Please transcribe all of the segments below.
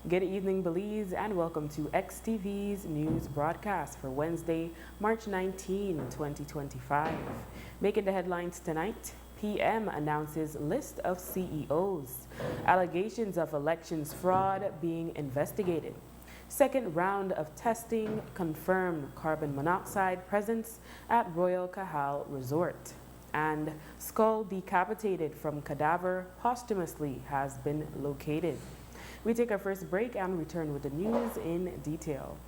Good evening, Belize, and welcome to XTV's news broadcast for Wednesday, March 19, 2025. Making the headlines tonight, PM announces list of CEOs. Allegations of elections fraud being investigated. Second round of testing confirmed carbon monoxide presence at Royal Cahal Resort. And skull decapitated from cadaver posthumously has been located. We take our first break and return with the news in detail.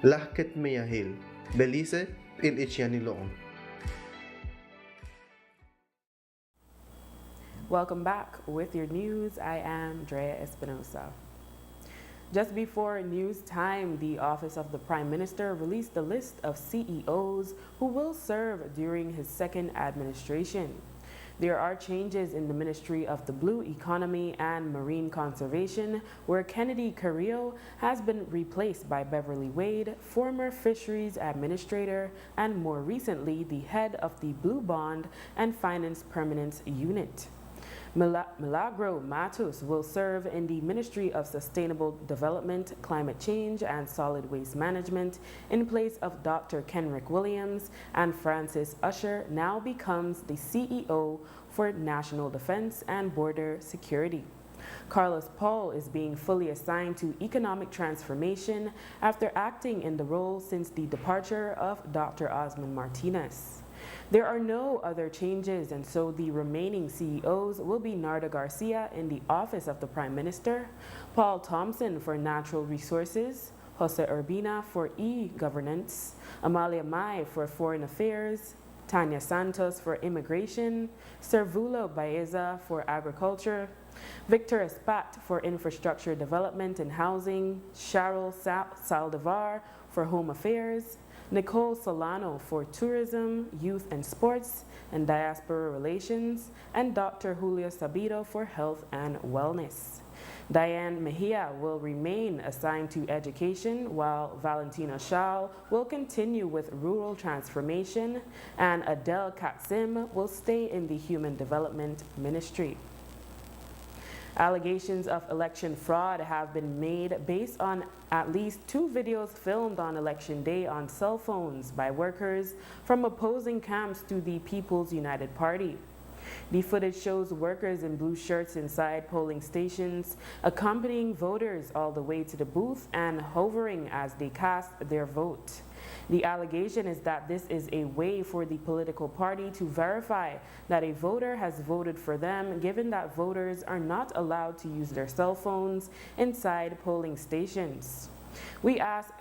Lahket Meyahil, Belize, Il Ichianilong. Welcome back with your news. I am Drea Espinosa. Just before news time, the Office of the Prime Minister released a list of CEOs who will serve during his second administration. There are changes in the Ministry of the Blue Economy and Marine Conservation, where Kennedy Carrillo has been replaced by Beverly Wade, former Fisheries Administrator, and more recently, the head of the Blue Bond and Finance Permanence Unit. Milagro Matos will serve in the Ministry of Sustainable Development, Climate Change, and Solid Waste Management in place of Dr. Kenrick Williams, and Francis Usher now becomes the CEO for National Defense and Border Security. Carlos Paul is being fully assigned to economic transformation after acting in the role since the departure of Dr. Osman Martinez. There are no other changes, and so the remaining CEOs will be Narda Garcia in the Office of the Prime Minister, Paul Thompson for Natural Resources, Jose Urbina for E-Governance, Amalia Mai for Foreign Affairs, Tanya Santos for Immigration, Servulo Baeza for Agriculture, Victor Espat for Infrastructure Development and Housing, Cheryl Saldivar for Home Affairs, Nicole Solano for Tourism, Youth and Sports, and Diaspora Relations, and Dr. Julio Sabido for Health and Wellness. Diane Mejia will remain assigned to Education, while Valentina Shao will continue with Rural Transformation, and Adele Katsim will stay in the Human Development Ministry. Allegations of election fraud have been made based on at least 2 videos filmed on Election Day on cell phones by workers from opposing camps to the People's United Party. The footage shows workers in blue shirts inside polling stations, accompanying voters all the way to the booth and hovering as they cast their vote. The allegation is that this is a way for the political party to verify that a voter has voted for them, given that voters are not allowed to use their cell phones inside polling stations. We asked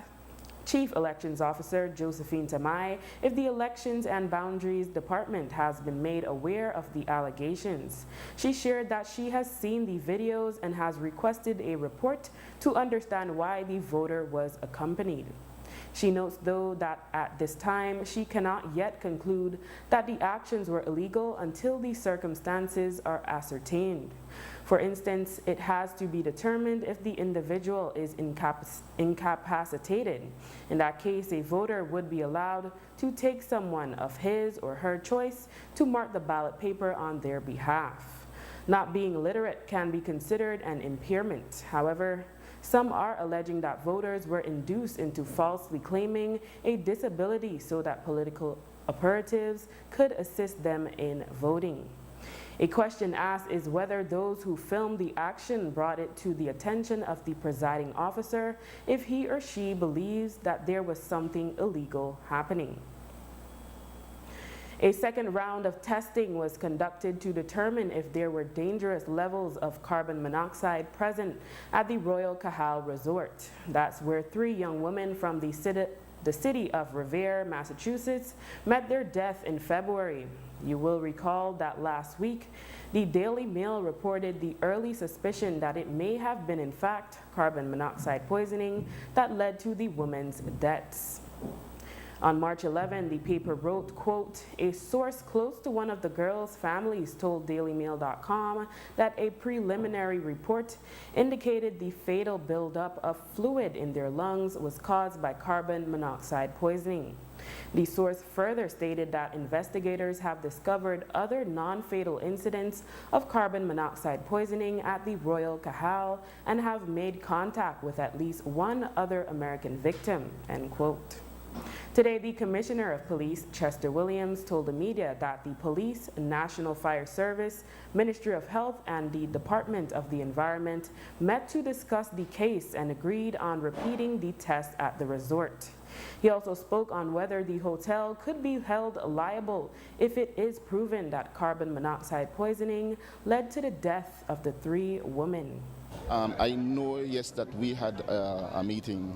Chief Elections Officer Josephine Tamay if the Elections and Boundaries Department has been made aware of the allegations. She shared that she has seen the videos and has requested a report to understand why the voter was accompanied. She notes, though, that at this time, she cannot yet conclude that the actions were illegal until the circumstances are ascertained. For instance, it has to be determined if the individual is incapacitated. In that case, a voter would be allowed to take someone of his or her choice to mark the ballot paper on their behalf. Not being literate can be considered an impairment. However, some are alleging that voters were induced into falsely claiming a disability so that political operatives could assist them in voting. A question asked is whether those who filmed the action brought it to the attention of the presiding officer if he or she believes that there was something illegal happening. A second round of testing was conducted to determine if there were dangerous levels of carbon monoxide present at the Royal Cajal Resort. That's where 3 young women from the city of Revere, Massachusetts, met their death in February. You will recall that last week, the Daily Mail reported the early suspicion that it may have been, in fact, carbon monoxide poisoning that led to the women's deaths. On March 11, the paper wrote, quote, "A source close to one of the girls' families told dailymail.com that a preliminary report indicated the fatal buildup of fluid in their lungs was caused by carbon monoxide poisoning." The source further stated that investigators have discovered other non-fatal incidents of carbon monoxide poisoning at the Royal Cajal and have made contact with at least 1 other American victim, end quote. Today, the Commissioner of Police, Chester Williams, told the media that the Police, National Fire Service, Ministry of Health, and the Department of the Environment met to discuss the case and agreed on repeating the test at the resort. He also spoke on whether the hotel could be held liable if it is proven that carbon monoxide poisoning led to the death of the 3 women. I know, yes, that we had a meeting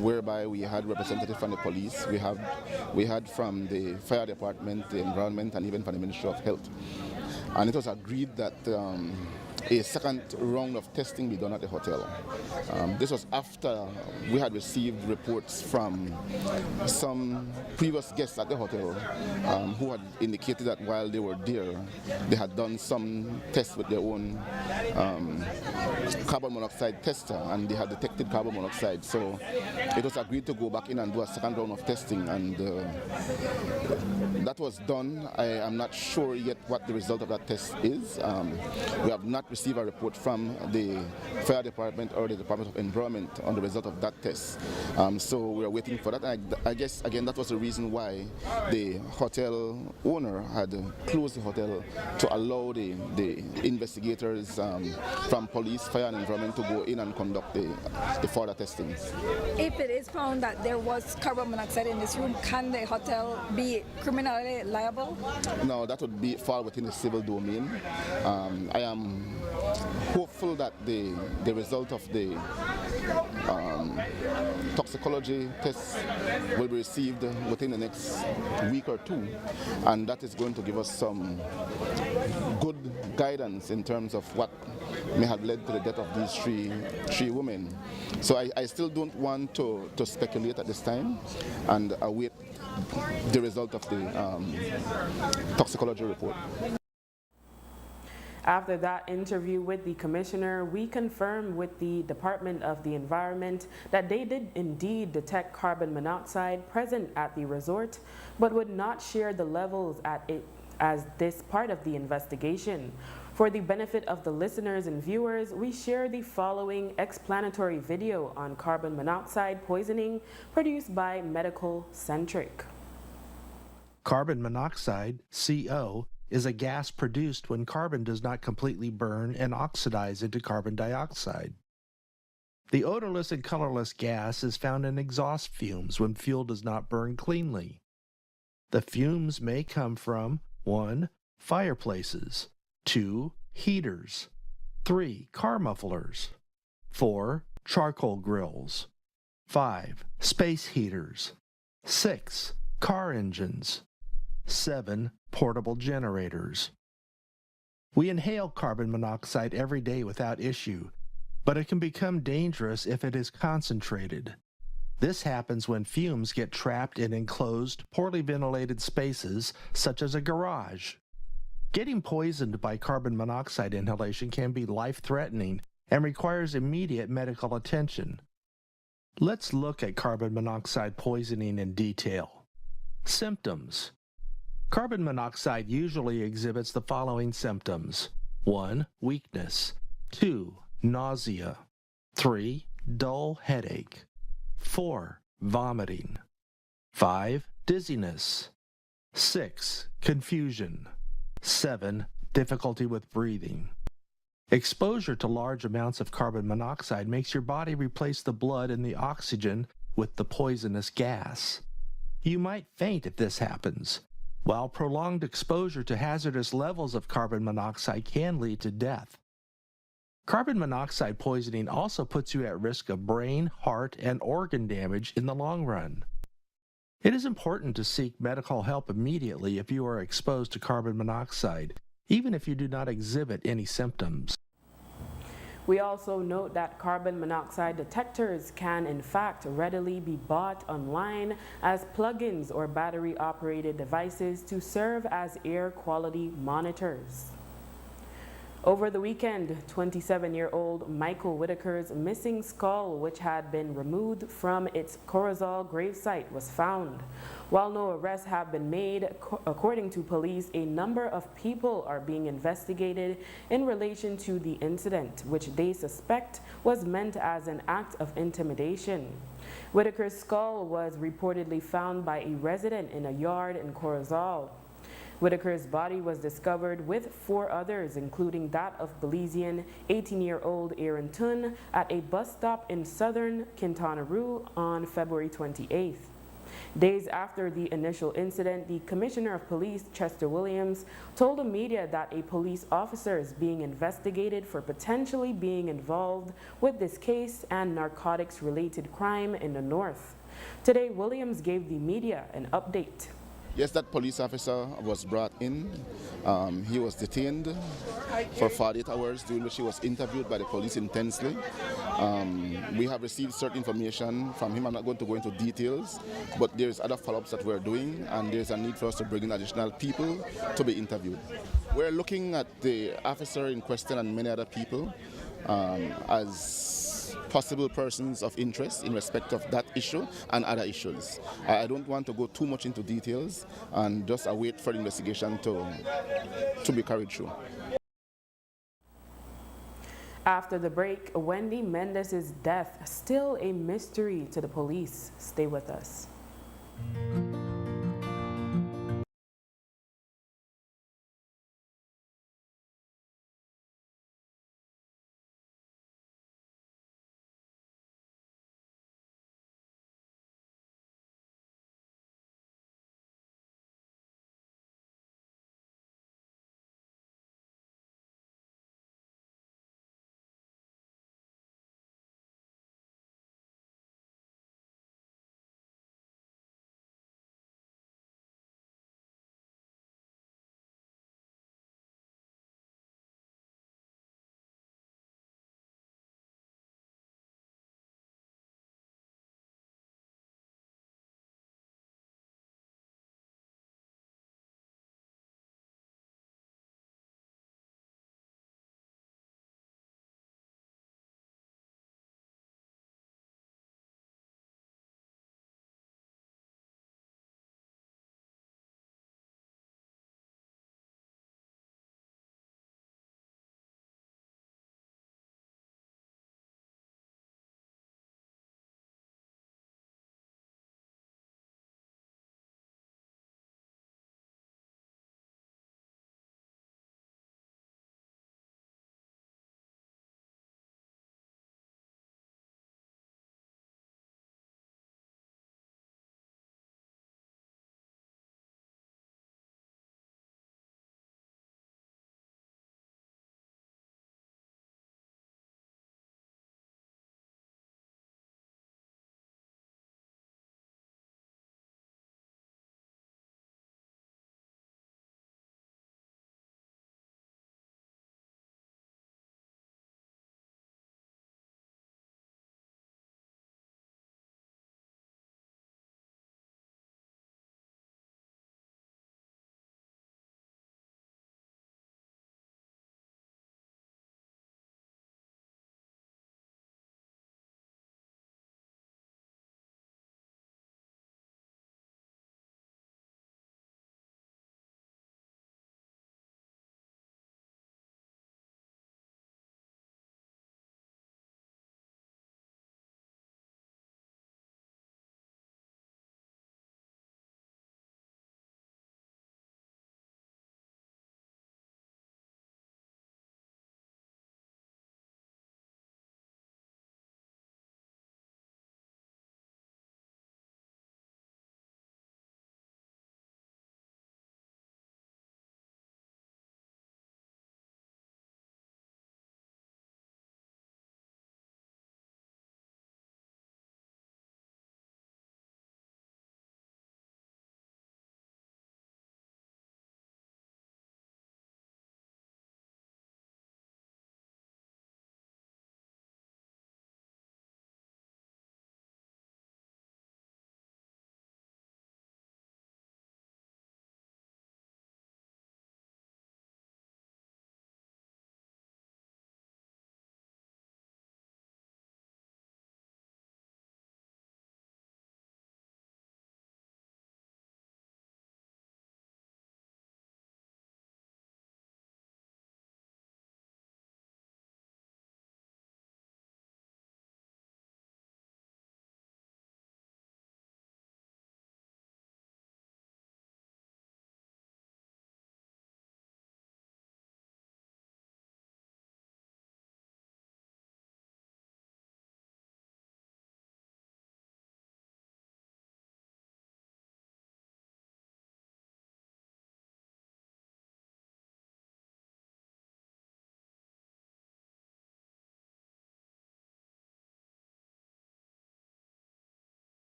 whereby we had representatives from the police, we had from the fire department, the environment, and even from the Ministry of Health. And it was agreed that a second round of testing be done at the hotel. This was after we had received reports from some previous guests at the hotel who had indicated that while they were there, they had done some tests with their own carbon monoxide tester, and they had detected carbon monoxide. So it was agreed to go back in and do a second round of testing, and that was done. I am not sure yet what the result of that test is. We have not received a report from the fire department or the Department of Environment on the result of that test. So we are waiting for that. I guess, again, that was the reason why the hotel owner had closed the hotel to allow the investigators from police, fire and environment to go in and conduct the further testings. If it is found that there was carbon monoxide in this room, can the hotel be criminally liable? No, that would fall within the civil domain. I am hopeful that the result of the toxicology tests will be received within the next week or two, and that is going to give us some good guidance in terms of what may have led to the death of these three women. So I still don't want to speculate at this time and await the result of the toxicology report. After that interview with the commissioner, we confirmed with the Department of the Environment that they did indeed detect carbon monoxide present at the resort, but would not share the levels as this part of the investigation. For the benefit of the listeners and viewers, we share the following explanatory video on carbon monoxide poisoning produced by Medical Centric. Carbon monoxide, CO, is a gas produced when carbon does not completely burn and oxidize into carbon dioxide. The odorless and colorless gas is found in exhaust fumes when fuel does not burn cleanly. The fumes may come from 1. Fireplaces, 2. Heaters, 3. Car mufflers, 4. Charcoal grills, 5. Space heaters, 6. Car engines, 7. Portable generators. We inhale carbon monoxide every day without issue, but it can become dangerous if it is concentrated. This happens when fumes get trapped in enclosed, poorly ventilated spaces, such as a garage. Getting poisoned by carbon monoxide inhalation can be life-threatening and requires immediate medical attention. Let's look at carbon monoxide poisoning in detail. Symptoms. Carbon monoxide usually exhibits the following symptoms. 1. Weakness. 2. Nausea. 3. Dull headache. 4. Vomiting. 5. Dizziness. 6. Confusion. 7. Difficulty with breathing. Exposure to large amounts of carbon monoxide makes your body replace the blood and the oxygen with the poisonous gas. You might faint if this happens, while prolonged exposure to hazardous levels of carbon monoxide can lead to death. Carbon monoxide poisoning also puts you at risk of brain, heart, and organ damage in the long run. It is important to seek medical help immediately if you are exposed to carbon monoxide, even if you do not exhibit any symptoms. We also note that carbon monoxide detectors can in fact readily be bought online as plugins or battery-operated devices to serve as air quality monitors. Over the weekend, 27-year-old Michael Whitaker's missing skull, which had been removed from its Corozal gravesite, was found. While no arrests have been made, according to police, a number of people are being investigated in relation to the incident, which they suspect was meant as an act of intimidation. Whitaker's skull was reportedly found by a resident in a yard in Corozal. Whitaker's body was discovered with 4 others, including that of Belizean 18-year-old Aaron Tun at a bus stop in southern Quintana Roo on February 28th. Days after the initial incident, the Commissioner of Police, Chester Williams, told the media that a police officer is being investigated for potentially being involved with this case and narcotics-related crime in the north. Today, Williams gave the media an update. Yes, that police officer was brought in. He was detained for 48 hours, during which he was interviewed by the police intensely. We have received certain information from him. I'm not going to go into details, but there's other follow-ups that we're doing, and there's a need for us to bring in additional people to be interviewed. We're looking at the officer in question and many other people as possible persons of interest in respect of that issue and other issues. I don't want to go too much into details and just await for the investigation to be carried through. After the break, Wendy Mendez's death still a mystery to the police. Stay with us.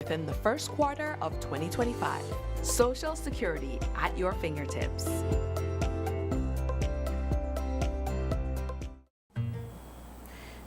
within the first quarter of 2025. Social Security at your fingertips.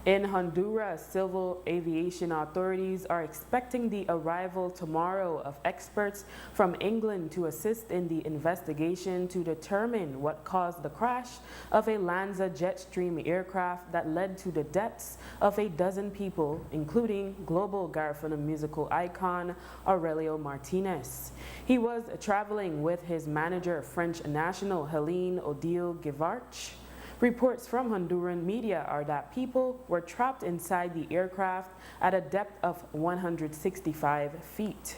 In Honduras, civil aviation authorities are expecting the arrival tomorrow of experts from England to assist in the investigation to determine what caused the crash of a Lanza Jetstream aircraft that led to the deaths of a dozen people, including global Garifuna musical icon Aurelio Martinez. He was traveling with his manager, French national Helene Odile Guivarch. Reports from Honduran media are that people were trapped inside the aircraft at a depth of 165 feet.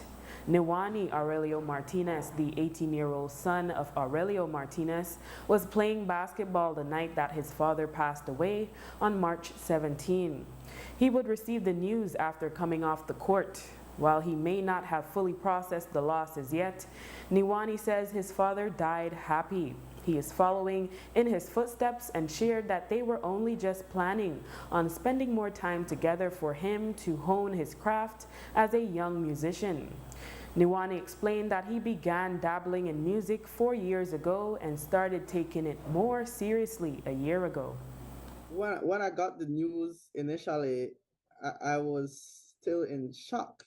Niwani Aurelio Martinez, the 18-year-old son of Aurelio Martinez, was playing basketball the night that his father passed away on March 17. He would receive the news after coming off the court. While he may not have fully processed the losses yet, Niwani says his father died happy. He is following in his footsteps and shared that they were only just planning on spending more time together for him to hone his craft as a young musician. Niwani explained that he began dabbling in music 4 years ago and started taking it more seriously a year ago. When I got the news initially, I was still in shock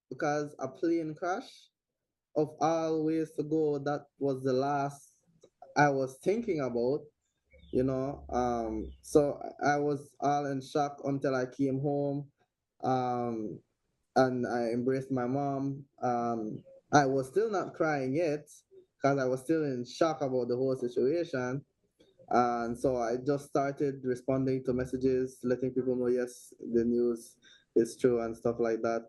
because a plane crash of all ways to go, that was the last I was thinking about, So I was all in shock until I came home, and I embraced my mom. I was still not crying yet because I was still in shock about the whole situation. And so I just started responding to messages, letting people know, yes, the news is true and stuff like that.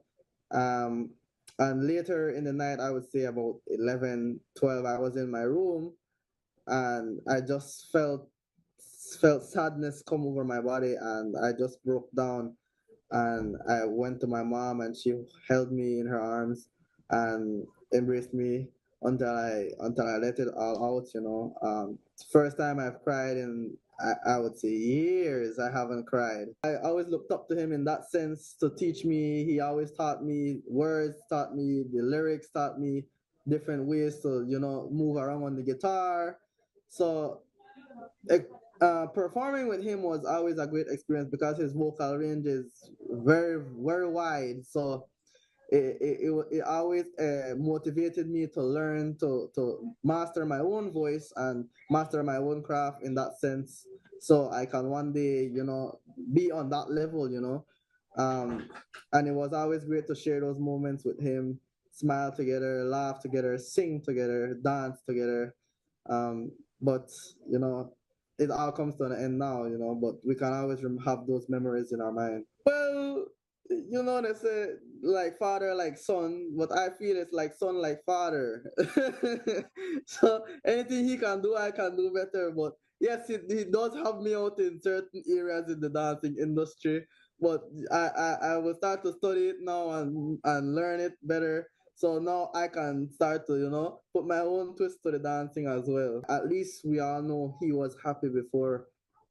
And later in the night, I would say about 11, 12, I was in my room and I just felt sadness come over my body, and I just broke down, and I went to my mom and she held me in her arms and embraced me until I let it all out. First time I've cried in, I would say, years. I haven't cried. I always looked up to him in that sense to teach me. He always taught me words, taught me the lyrics, taught me different ways to move around on the guitar. So performing with him was always a great experience because his vocal range is very, very wide. So it always motivated me to learn to master my own voice and master my own craft in that sense, so I can one day be on that level. And it was always great to share those moments with him, smile together, laugh together, sing together, dance together. But it all comes to an end now, but we can always have those memories in our mind. Well, they say like father, like son, but I feel it's like son, like father. So anything he can do, I can do better. But yes, he does have me out in certain areas in the dancing industry. But I will start to study it now and learn it better. So now I can start to, put my own twist to the dancing as well. At least we all know he was happy before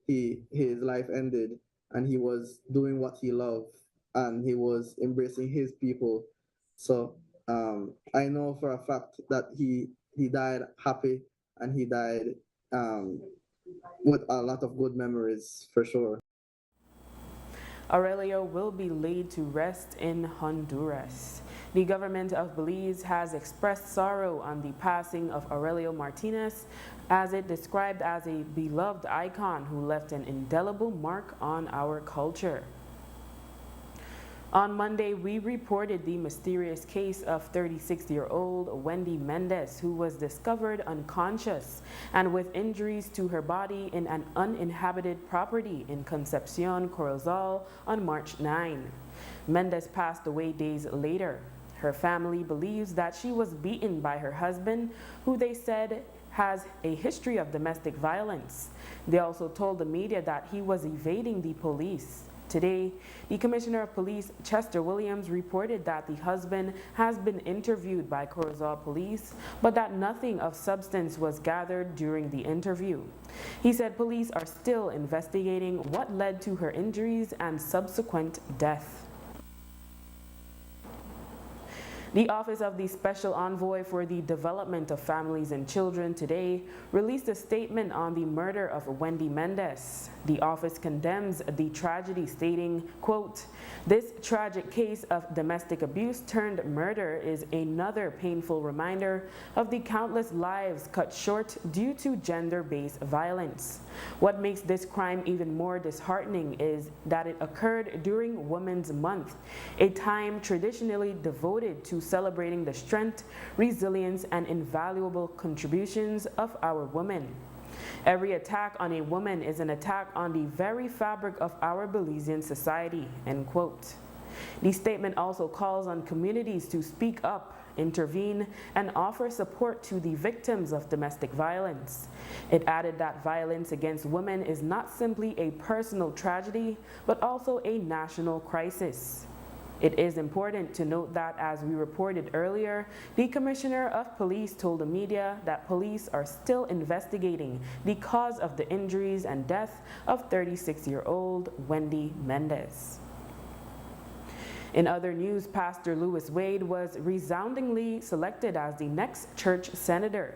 his life ended, and he was doing what he loved, and he was embracing his people. So I know for a fact that he died happy, and he died with a lot of good memories for sure. Aurelio will be laid to rest in Honduras. The government of Belize has expressed sorrow on the passing of Aurelio Martinez, as it described as a beloved icon who left an indelible mark on our culture. On Monday, we reported the mysterious case of 36-year-old Wendy Mendez, who was discovered unconscious and with injuries to her body in an uninhabited property in Concepcion, Corozal on March 9. Mendez passed away days later. Her family believes that she was beaten by her husband, who they said has a history of domestic violence. They also told the media that he was evading the police. Today, the Commissioner of Police, Chester Williams, reported that the husband has been interviewed by Corozal Police, but that nothing of substance was gathered during the interview. He said police are still investigating what led to her injuries and subsequent death. The Office of the Special Envoy for the Development of Families and Children today released a statement on the murder of Wendy Mendez. The office condemns the tragedy, stating, quote, "This tragic case of domestic abuse turned murder is another painful reminder of the countless lives cut short due to gender-based violence. What makes this crime even more disheartening is that it occurred during Women's Month, a time traditionally devoted to celebrating the strength, resilience, and invaluable contributions of our women. Every attack on a woman is an attack on the very fabric of our Belizean society," end quote. The statement also calls on communities to speak up, intervene, and offer support to the victims of domestic violence. It added that violence against women is not simply a personal tragedy, but also a national crisis. It is important to note that, as we reported earlier, the Commissioner of Police told the media that police are still investigating the cause of the injuries and death of 36-year-old Wendy Mendez. In other news, Pastor Louis Wade was resoundingly selected as the next church senator.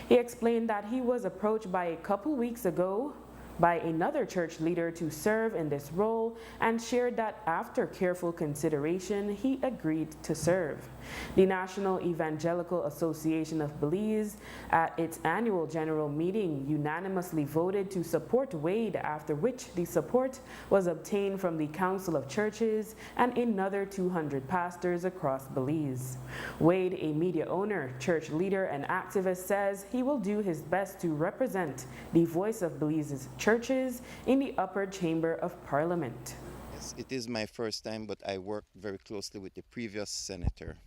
He explained that he was approached by a couple weeks ago by another church leader to serve in this role, and shared that after careful consideration, he agreed to serve. The National Evangelical Association of Belize, at its annual general meeting, unanimously voted to support Wade, after which the support was obtained from the Council of Churches and another 200 pastors across Belize. Wade, a media owner, church leader, and activist, says he will do his best to represent the voice of Belize's churches in the upper chamber of Parliament. Yes, it is my first time, but I worked very closely with the previous senator.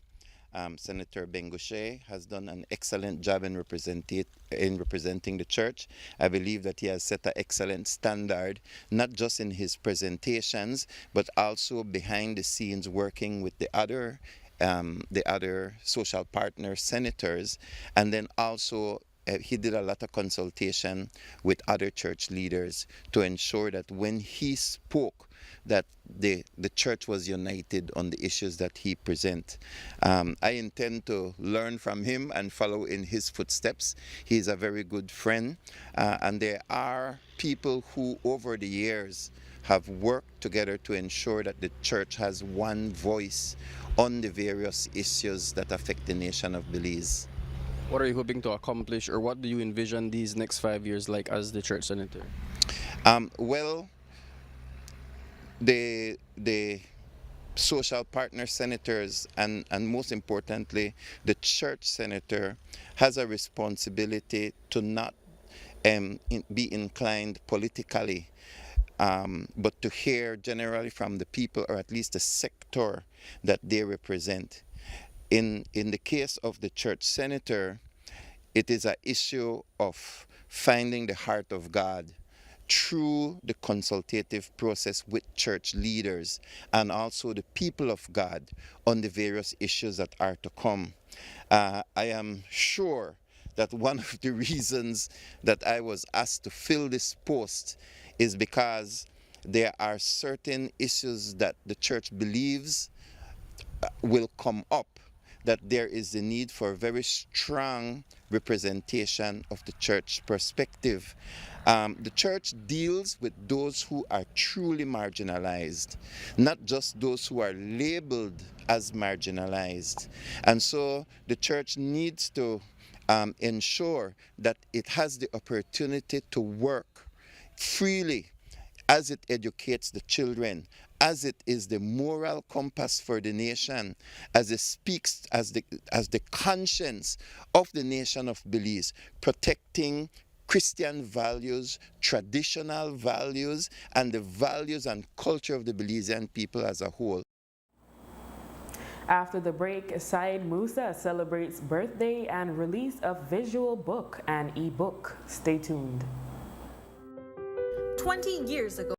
Senator Bengouche has done an excellent job in representing the church. I believe that he has set an excellent standard, not just in his presentations, but also behind the scenes working with the other social partner senators, and then also he did a lot of consultation with other church leaders to ensure that when he spoke, that the church was united on the issues that he present. I intend to learn from him and follow in his footsteps. He's a very good friend, and there are people who over the years have worked together to ensure that the church has one voice on the various issues that affect the nation of Belize. What are you hoping to accomplish, or what do you envision these next 5 years like as the church senator? Well, the social partner senators and most importantly the church senator has a responsibility to not be inclined politically, but to hear generally from the people, or at least the sector that they represent. In the case of the church senator, it is an issue of finding the heart of God through the consultative process with church leaders and also the people of God on the various issues that are to come. I am sure that one of the reasons that I was asked to fill this post is because there are certain issues that the church believes will come up, that there is the need for a very strong representation of the church perspective. The church deals with those who are truly marginalized, not just those who are labeled as marginalized. And so the church needs to ensure that it has the opportunity to work freely as it educates the children, as it is the moral compass for the nation, as it speaks as the conscience of the nation of Belize, protecting Christian values, traditional values, and the values and culture of the Belizean people as a whole. After the break, Syed Musa celebrates birthday and release of visual book and e-book. Stay tuned. 20 years ago.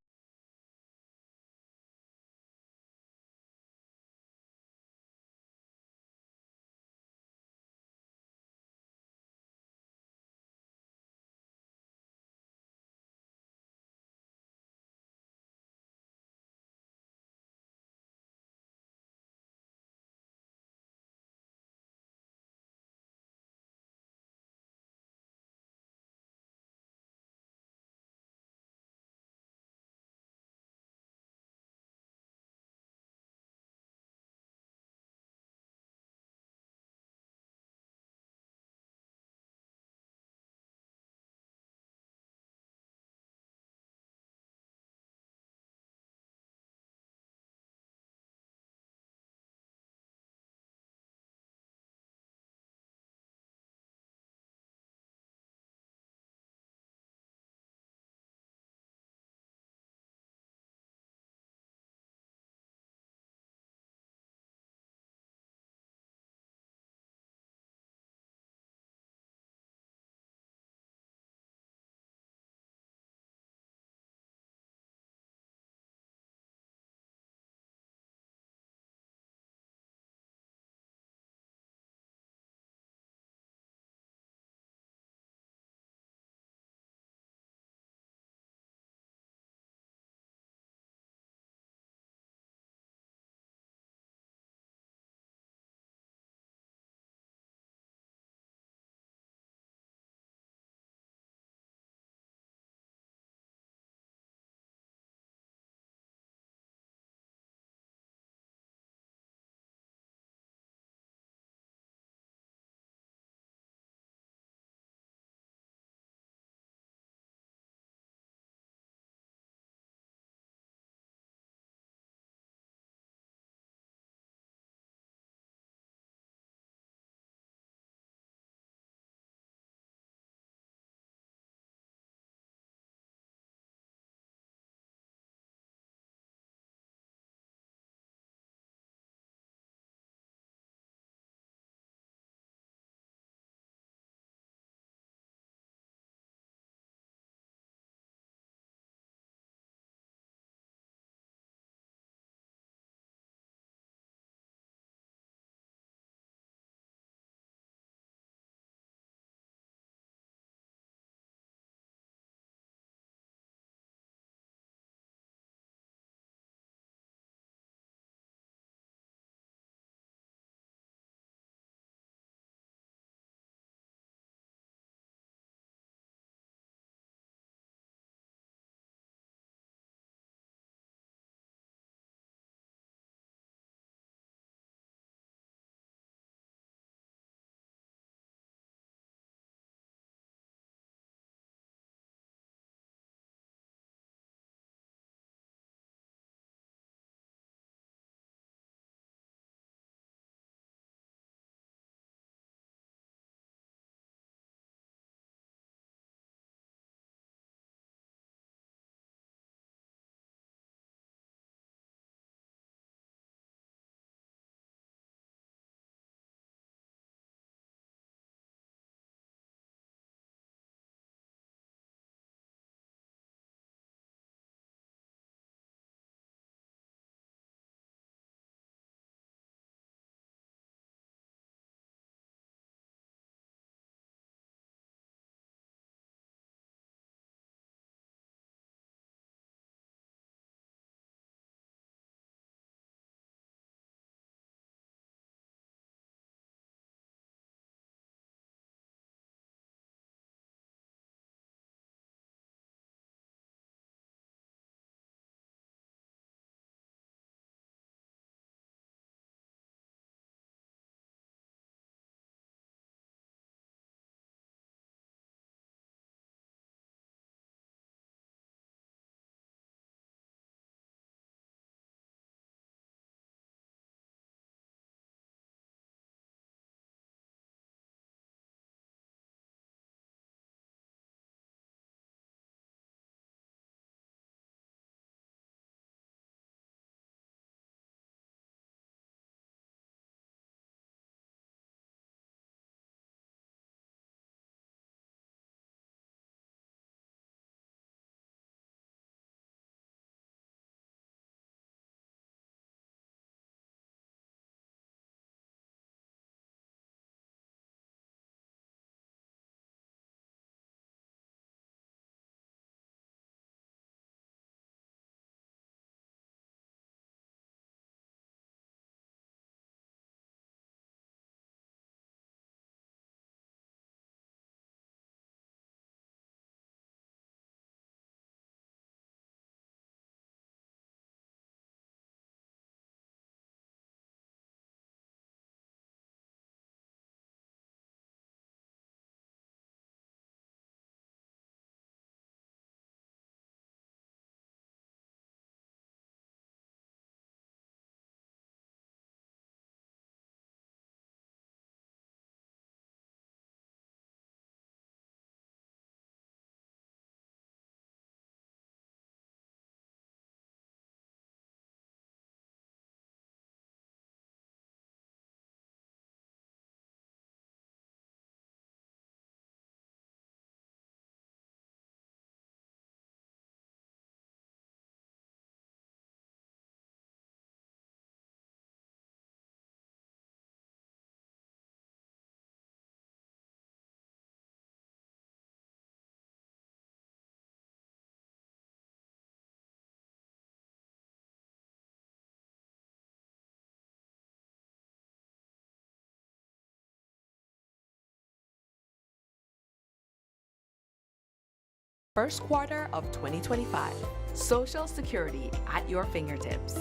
First quarter of 2025. Social Security at your fingertips.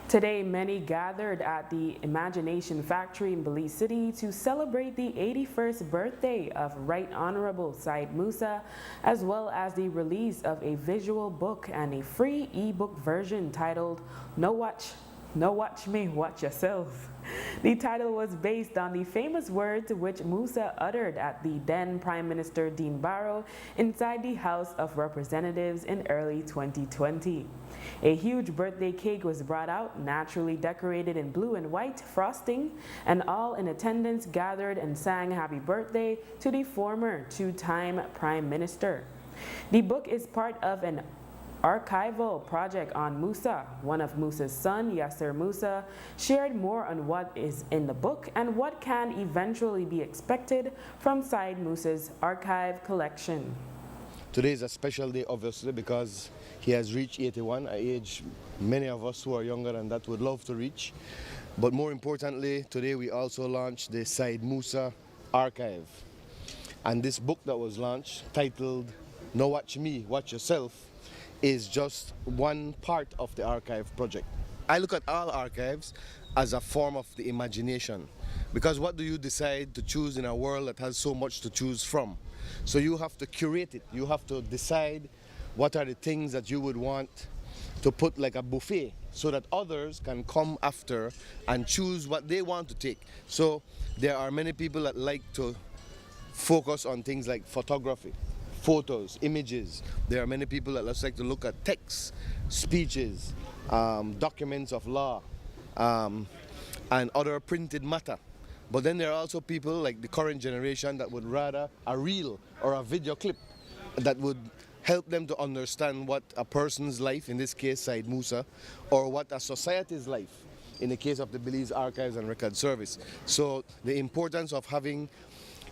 Today, many gathered at the Imagination Factory in Belize City to celebrate the 81st birthday of Right Honorable Said Musa, as well as the release of a visual book and a free ebook version titled No Watch Me, Watch Yourself. The title was based on the famous words which Musa uttered at the then Prime Minister Dean Barrow inside the House of Representatives in early 2020. A huge birthday cake was brought out, naturally decorated in blue and white frosting, and all in attendance gathered and sang happy birthday to the former two-time Prime Minister. The book is part of an archival project on Musa. One of Musa's son, Yasser Musa, shared more on what is in the book and what can eventually be expected from Said Musa's archive collection. Today is a special day, obviously, because he has reached 81, an age many of us who are younger than that would love to reach. But more importantly, today we also launched the Said Musa archive. And this book that was launched, titled No Watch Me, Watch Yourself, is just one part of the archive project. I look at all archives as a form of the imagination, because what do you decide to choose in a world that has so much to choose from? So you have to curate it. You have to decide what are the things that you would want to put like a buffet so that others can come after and choose what they want to take. So there are many people that like to focus on things like photography, photos, images. There are many people that like to look at texts, speeches, documents of law, and other printed matter. But then there are also people like the current generation that would rather a reel or a video clip that would help them to understand what a person's life, in this case Said Musa, or what a society's life, in the case of the Belize Archives and Record Service. So the importance of having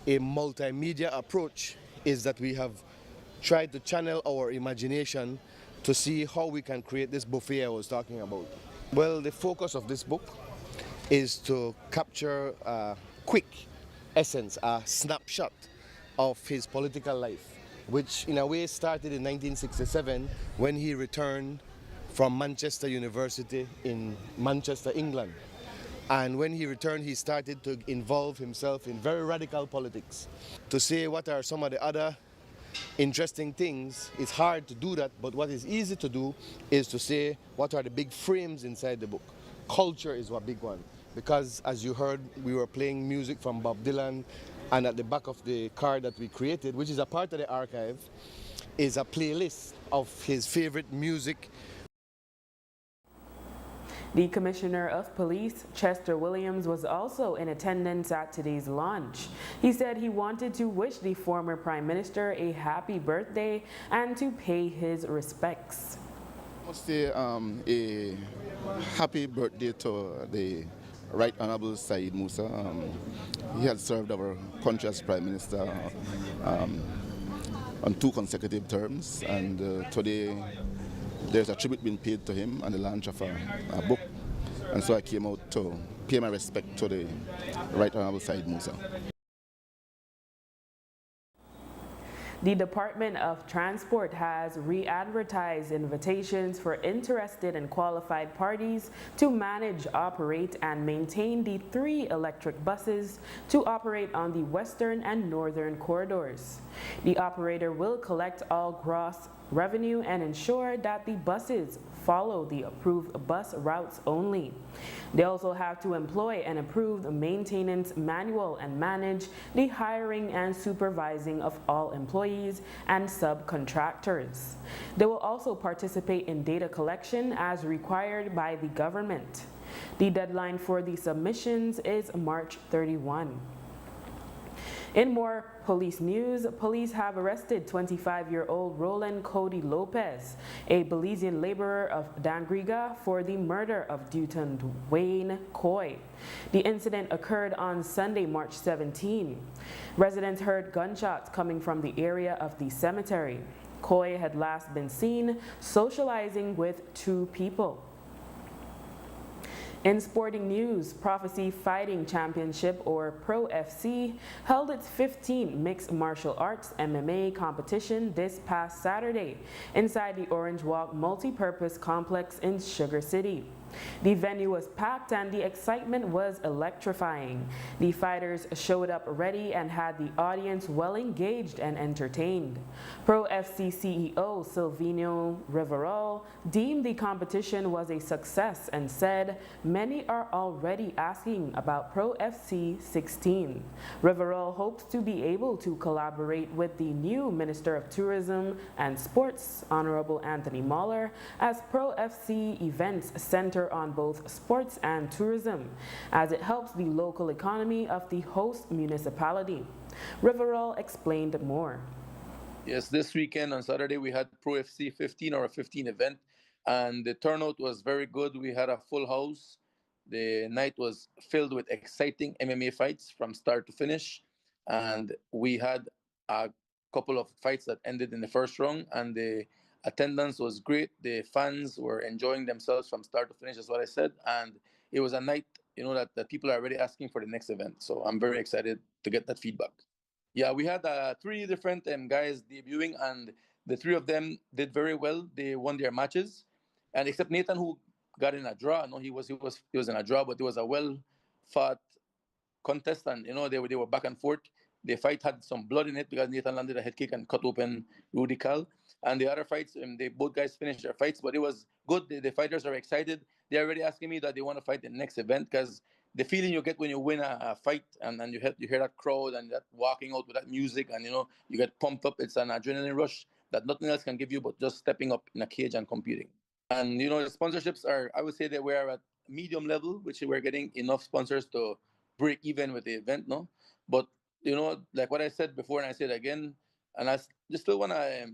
a multimedia approach is that we have tried to channel our imagination to see how we can create this buffet I was talking about. Well, the focus of this book is to capture a quick essence, a snapshot of his political life, which in a way started in 1967 when he returned from Manchester University in Manchester, England. And when he returned, he started to involve himself in very radical politics. To say what are some of the other interesting things, it's hard to do that, but what is easy to do is to say what are the big frames inside the book. Culture is one big one, because as you heard, we were playing music from Bob Dylan, and at the back of the card that we created, which is a part of the archive, is a playlist of his favorite music. The Commissioner of Police, Chester Williams, was also in attendance at today's launch. He said he wanted to wish the former Prime Minister a happy birthday and to pay his respects. I must say a happy birthday to the Right Honorable Said Musa. He had served our country as Prime Minister on 2 consecutive terms, and today there's a tribute being paid to him and the launch of a book, and so I came out to pay my respect to the Right Honorable Said Musa. The Department of Transport has re-advertised invitations for interested and qualified parties to manage, operate, and maintain the 3 electric buses to operate on the western and northern corridors. The operator will collect all gross revenue and ensure that the buses follow the approved bus routes only. They also have to employ an approved maintenance manual and manage the hiring and supervising of all employees and subcontractors. They will also participate in data collection as required by the government. The deadline for the submissions is March 31. In more police news, police have arrested 25-year-old Roland Cody Lopez, a Belizean laborer of Dangriga, for the murder of Dutton Wayne Coy. The incident occurred on Sunday, March 17. Residents heard gunshots coming from the area of the cemetery. Coy had last been seen socializing with 2 people. In sporting news, Prophecy Fighting Championship, or Pro FC, held its 15th mixed martial arts MMA competition this past Saturday inside the Orange Walk Multipurpose Complex in Sugar City. The venue was packed and the excitement was electrifying. The fighters showed up ready and had the audience well engaged and entertained. Pro FC CEO Silvino Riverol deemed the competition was a success and said many are already asking about Pro FC 16. Riverol hopes to be able to collaborate with the new Minister of Tourism and Sports, Honorable Anthony Mahler, as Pro FC events center on both sports and tourism, as it helps the local economy of the host municipality. Riverol explained more. Yes, this weekend on Saturday we had Pro FC 15 or a 15 event, and the turnout was very good. We had a full house. The night was filled with exciting MMA fights from start to finish, and we had a couple of fights that ended in the first round, and the attendance was great. The fans were enjoying themselves from start to finish, is what I said, and it was a night, that people are already asking for the next event. So I'm very excited to get that feedback. Yeah, we had three different guys debuting, and the three of them did very well. They won their matches, and except Nathan, who got in a draw. No, he was in a draw, but it was a well fought contest, and they were back and forth. The fight had some blood in it because Nathan landed a head kick and cut open Rudy Cal. And the other fights, they both guys finished their fights, but it was good. The fighters are excited. They're already asking me that they want to fight the next event because the feeling you get when you win a fight and you hear that crowd and that walking out with that music and you get pumped up. It's an adrenaline rush that nothing else can give you but just stepping up in a cage and competing. And the sponsorships are, I would say that we are at medium level, which we're getting enough sponsors to break even with the event, no? But like what I said before, and I said again, and I just still want to,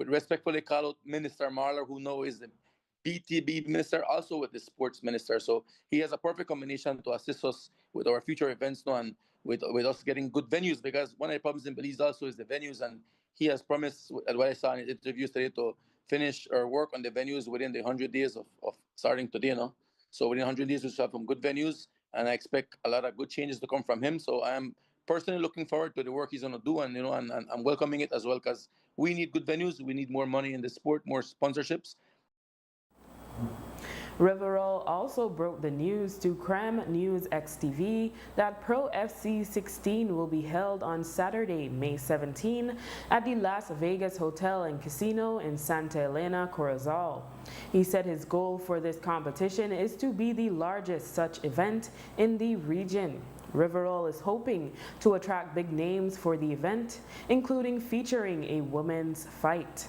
respectfully call out Minister Marler, who now is the BTB minister, also with the sports minister. So he has a perfect combination to assist us with our future events now and with us getting good venues, because one of the problems in Belize also is the venues, and he has promised, at what I saw in his interviews today, to finish or work on the venues within the 100 days of starting today, no? So within 100 days, we should have some good venues, and I expect a lot of good changes to come from him. So I am personally looking forward to the work he's going to do, and and I'm welcoming it as well, because we need good venues, we need more money in the sport, more sponsorships. Riverol also broke the news to Cram News XTV that Pro FC 16 will be held on Saturday, May 17 at the Las Vegas Hotel and Casino in Santa Elena, Corozal. He said his goal for this competition is to be the largest such event in the region. Riverol is hoping to attract big names for the event, including featuring a women's fight.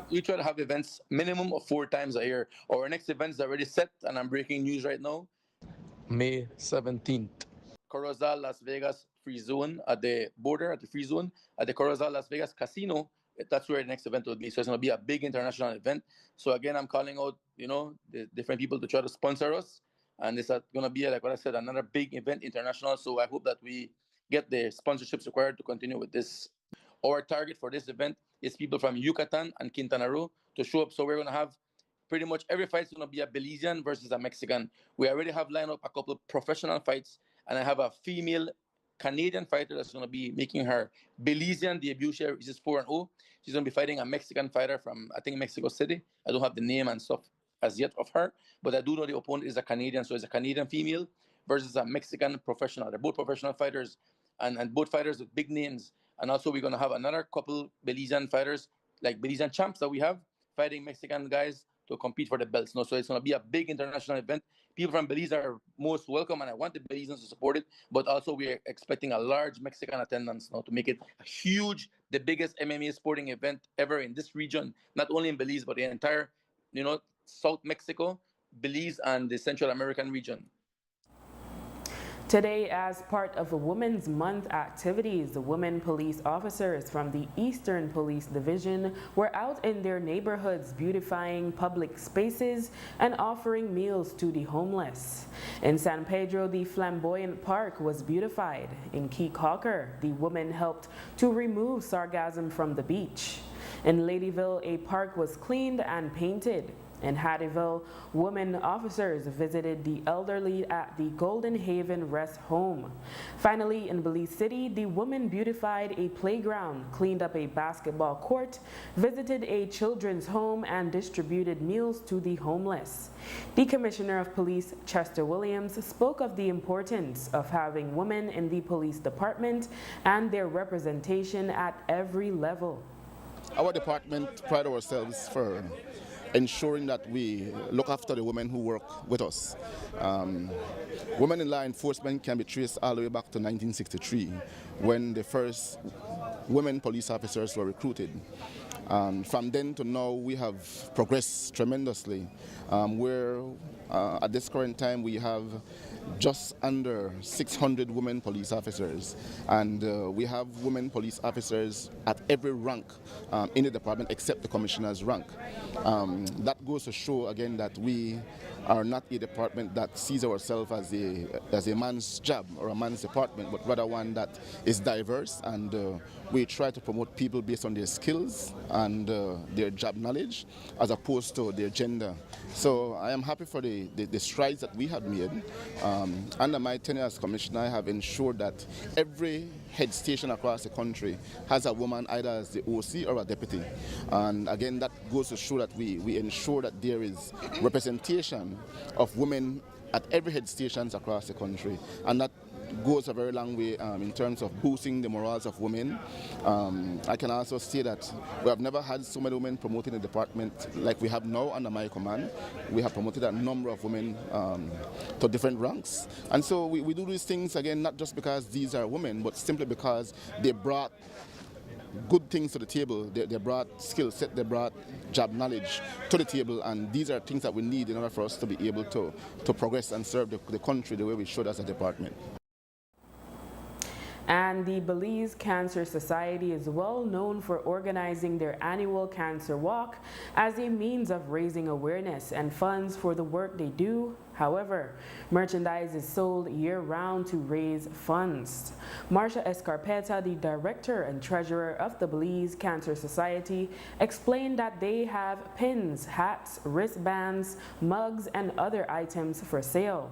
We try to have events minimum of 4 times a year. Our next event is already set, and I'm breaking news right now. May 17th. Corozal, Las Vegas Free Zone at the border, at the Free Zone, at the Corozal, Las Vegas Casino. That's where the next event will be. So it's going to be a big international event. So again, I'm calling out, the different people to try to sponsor us. And it's going to be, like what I said, another big event, international. So I hope that we get the sponsorships required to continue with this. Our target for this event is people from Yucatan and Quintana Roo to show up. So we're going to have pretty much every fight is going to be a Belizean versus a Mexican. We already have lined up a couple of professional fights, and I have a female Canadian fighter that's going to be making her Belizean debut. She is 4-0. She's going to be fighting a Mexican fighter from, I think, Mexico City. I don't have the name and stuff as yet of her, but I do know the opponent is a Canadian. So it's a Canadian female versus a Mexican professional. They're both professional fighters, and both fighters with big names. And also we're going to have another couple Belizean fighters, like Belizean champs that we have, fighting Mexican guys to compete for the belts. No, so it's going to be a big international event. People from Belize are most welcome, and I want the Belizeans to support it. But also we're expecting a large Mexican attendance now to make it a huge, the biggest MMA sporting event ever in this region, not only in Belize, but the entire, South Mexico, Belize, and the Central American region. Today, as part of a Women's Month activities, the women police officers from the Eastern Police Division were out in their neighborhoods beautifying public spaces and offering meals to the homeless. In San Pedro, the flamboyant park was beautified. In Keek Hawker, the women helped to remove sargassum from the beach. In Ladyville, a park was cleaned and painted. In Hattieville, women officers visited the elderly at the Golden Haven Rest Home. Finally, in Belize City, the women beautified a playground, cleaned up a basketball court, visited a children's home, and distributed meals to the homeless. The Commissioner of Police, Chester Williams, spoke of the importance of having women in the police department and their representation at every level. Our department pride ourselves for ensuring that we look after the women who work with us. Women in law enforcement can be traced all the way back to 1963 when the first women police officers were recruited. From then to now, we have progressed tremendously. At this current time, we have just under 600 women police officers, and we have women police officers at every rank in the department except the commissioner's rank. That goes to show again that we are not a department that sees ourselves as a man's job or a man's department, but rather one that is diverse, and we try to promote people based on their skills and their job knowledge as opposed to their gender. So I am happy for the strides that we have made. Under my tenure as commissioner, I have ensured that every head station across the country has a woman either as the OC or a deputy. And again, that goes to show that we ensure that there is representation of women at every head stations across the country. And that goes a very long way in terms of boosting the morals of women. I can also say that we have never had so many women promoted in the department like we have now under my command. We have promoted a number of women to different ranks. And so we do these things, again, not just because these are women, but simply because they brought good things to the table. They brought skill set, they brought job knowledge to the table, and these are things that we need in order for us to be able to progress and serve the country the way we should as a department. And the Belize Cancer Society is well known for organizing their annual Cancer Walk as a means of raising awareness and funds for the work they do. However, merchandise is sold year-round to raise funds. Marcia Escarpeta, the director and treasurer of the Belize Cancer Society, explained that they have pins, hats, wristbands, mugs, and other items for sale.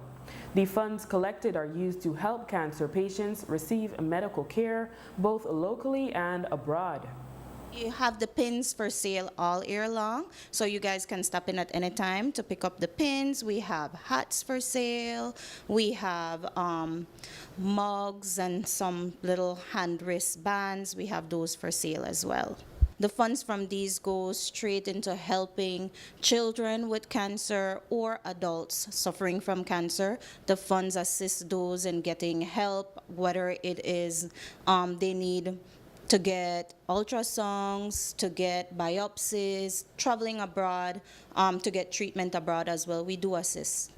The funds collected are used to help cancer patients receive medical care both locally and abroad. You have the pins for sale all year long, so you guys can stop in at any time to pick up the pins. We have hats for sale. We have mugs and some little hand wristbands. We have those for sale as well. The funds from these go straight into helping children with cancer or adults suffering from cancer. The funds assist those in getting help, whether it is they need to get ultrasounds, to get biopsies, traveling abroad, to get treatment abroad as well. We do assist.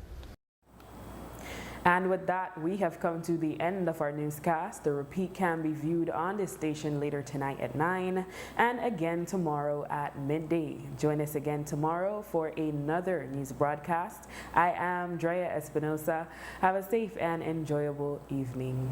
And with that, we have come to the end of our newscast. The repeat can be viewed on this station later tonight at 9 and again tomorrow at midday. Join us again tomorrow for another news broadcast. I am Drea Espinosa. Have a safe and enjoyable evening.